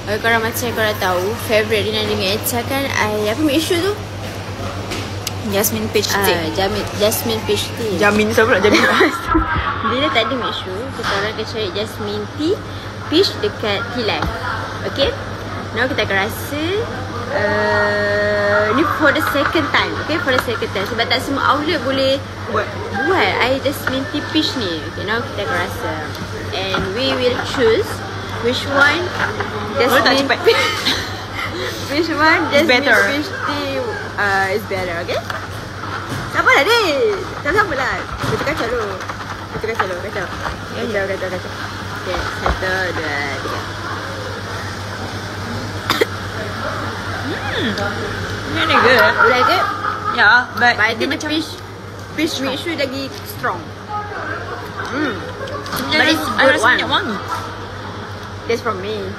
Korang macam korang tahu, favorite Dina dengan Echa kan apa Mishu tu? Jasmine peach tea. Jasmine peach tea. Jamin siapa nak jamin? Bila tak ada Mishu, kita orang akan cari jasmine tea peach dekat Tea Life. Okay? Now kita akan rasa ni for the second time. Okay, for the second time. Sebab tak semua outlet boleh buat air jasmine tea peach ni. Okay, now kita akan rasa. And we will choose which one jasmine which one jasmine peach tea is better. Okay? Sabarlah ni. Tak sabarlah. Kita kacau dulu. Kacau. Okay, 1, 2, 3. Really good. You like it? Yeah, but I think the peach Mishu lagi strong. But it's good one. Wangi. That's from me.